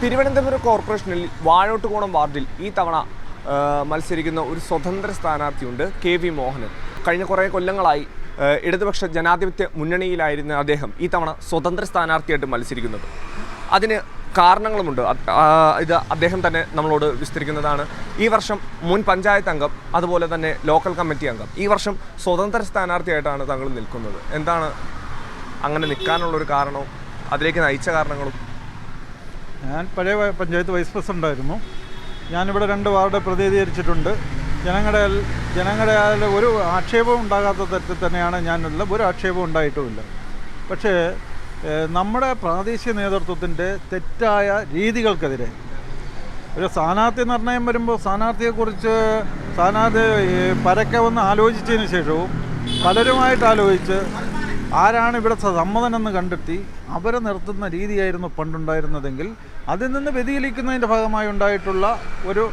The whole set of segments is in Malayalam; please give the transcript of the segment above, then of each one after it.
തിരുവനന്തപുരം കോർപ്പറേഷനിൽ വാഴോട്ടുകോണം വാർഡിൽ ഈ തവണ മത്സരിക്കുന്ന ഒരു സ്വതന്ത്ര സ്ഥാനാർത്ഥിയുണ്ട് കെ.വി. മോഹനൻ. കഴിഞ്ഞ കുറേ കൊല്ലങ്ങളായി ഇടതുപക്ഷ ജനാധിപത്യ മുന്നണിയിലായിരുന്ന അദ്ദേഹം ഈ തവണ സ്വതന്ത്ര സ്ഥാനാർത്ഥിയായിട്ട് മത്സരിക്കുന്നത്. അതിന് കാരണങ്ങളുമുണ്ട്. ഇത് അദ്ദേഹം തന്നെ നമ്മളോട് വിസ്തരിക്കുന്നതാണ്. ഈ വർഷം മുൻ പഞ്ചായത്ത് അംഗം, അതുപോലെ തന്നെ ലോക്കൽ കമ്മിറ്റി അംഗം. ഈ വർഷം സ്വതന്ത്ര സ്ഥാനാർത്ഥിയായിട്ടാണ് താങ്കൾ നിൽക്കുന്നത്. എന്താണ് അങ്ങനെ നിൽക്കാനുള്ളൊരു കാരണവും അതിലേക്ക് നയിച്ച കാരണങ്ങളും? ഞാൻ പഴയ പഞ്ചായത്ത് വൈസ് പ്രസിഡൻ്റായിരുന്നു. ഞാനിവിടെ 2 വാർഡ് പ്രതിനിധീകരിച്ചിട്ടുണ്ട്. ജനങ്ങളുടെ ഒരു ആക്ഷേപവും ഉണ്ടാകാത്ത തരത്തിൽ തന്നെയാണ് ഞാനുള്ള, ഒരു ആക്ഷേപവും ഉണ്ടായിട്ടുമില്ല. പക്ഷേ നമ്മുടെ പ്രാദേശിക നേതൃത്വത്തിൻ്റെ തെറ്റായ രീതികൾക്കെതിരെ ഒരു സ്ഥാനാർത്ഥി നിർണയം വരുമ്പോൾ സ്ഥാനാർത്ഥിയെക്കുറിച്ച് പരക്കെ ഒന്ന് ആലോചിച്ചതിന് ശേഷവും പലരുമായിട്ട് ആലോചിച്ച് ആരാണ് ഇവിടെ സമ്മതനെന്ന് കണ്ടെത്തി അവരെ നിർത്തുന്ന രീതിയായിരുന്നു പണ്ടുണ്ടായിരുന്നതെങ്കിൽ അതിൽ നിന്ന് വ്യതിചലിക്കുന്നതിൻ്റെ ഭാഗമായി ഉണ്ടായിട്ടുള്ള ഒരു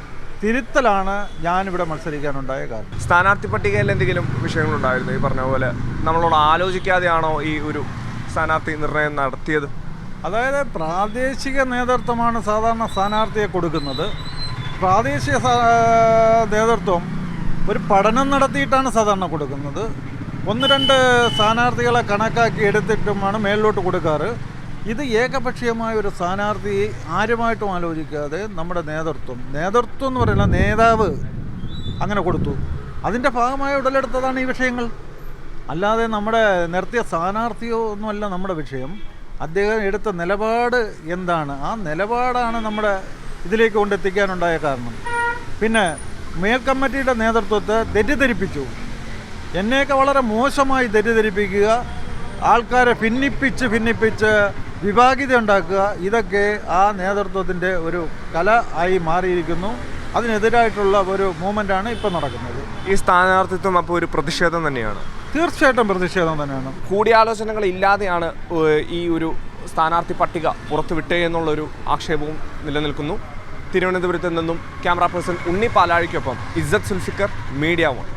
തിരുത്തലാണ് ഞാനിവിടെ മത്സരിക്കാനുണ്ടായ കാരണം. സ്ഥാനാർത്ഥി പട്ടികയിൽ എന്തെങ്കിലും വിഷയങ്ങളുണ്ടായിരുന്നു? ഈ പറഞ്ഞ പോലെ നമ്മളോട് ആലോചിക്കാതെയാണോ ഈ ഒരു സ്ഥാനാർത്ഥി നിർണയം നടത്തിയത്? അതായത് പ്രാദേശിക നേതൃത്വമാണ് സാധാരണ സ്ഥാനാർത്ഥിയെ കൊടുക്കുന്നത്. പ്രാദേശിക നേതൃത്വം ഒരു പഠനം നടത്തിയിട്ടാണ് സാധാരണ കൊടുക്കുന്നത്. 1-2 സ്ഥാനാർത്ഥികളെ കണക്കാക്കി എടുത്തിട്ടുമാണ് മേളിലോട്ട് കൊടുക്കാറ്. ഇത് ഏകപക്ഷീയമായ ഒരു സ്ഥാനാർത്ഥി ആരുമായിട്ടും ആലോചിക്കാതെ നമ്മുടെ നേതൃത്വം എന്ന് പറയുന്ന നേതാവ് അങ്ങനെ കൊടുത്തു. അതിൻ്റെ ഭാഗമായി ഉടലെടുത്തതാണ് ഈ വിഷയങ്ങൾ. അല്ലാതെ നമ്മുടെ നിർത്തിയ സ്ഥാനാർത്ഥിയോ ഒന്നുമല്ല നമ്മുടെ വിഷയം. അദ്ദേഹം എടുത്ത നിലപാട് എന്താണ്, ആ നിലപാടാണ് നമ്മുടെ ഇതിലേക്ക് കൊണ്ടെത്തിക്കാനുണ്ടായ കാരണം. പിന്നെ മേൽ കമ്മിറ്റിയുടെ നേതൃത്വത്തെ തെറ്റിദ്ധരിപ്പിച്ചു. എന്നെയൊക്കെ വളരെ മോശമായി തെറ്റിദ്ധരിപ്പിക്കുക, ആൾക്കാരെ ഭിന്നിപ്പിച്ച് വിഭാഗീയത ഉണ്ടാക്കുക, ഇതൊക്കെ ആ നേതൃത്വത്തിൻ്റെ ഒരു കല ആയി മാറിയിരിക്കുന്നു. അതിനെതിരായിട്ടുള്ള ഒരു മൂവ്മെൻ്റാണ് ഇപ്പോൾ നടക്കുന്നത്. ഈ സ്ഥാനാർത്ഥിത്വം അപ്പോൾ ഒരു പ്രതിഷേധം തന്നെയാണ്? തീർച്ചയായിട്ടും പ്രതിഷേധം തന്നെയാണ്. കൂടിയാലോചനകൾ ഇല്ലാതെയാണ് ഈ ഒരു സ്ഥാനാർത്ഥി പട്ടിക പുറത്തുവിട്ടേ എന്നുള്ളൊരു ആക്ഷേപവും നിലനിൽക്കുന്നു. തിരുവനന്തപുരത്ത് നിന്നും ക്യാമറ പേഴ്സൺ ഉണ്ണി പാലാഴിക്കൊപ്പം ഇസ്സത്ത് സുൽഫിക്കർ, മീഡിയ 1.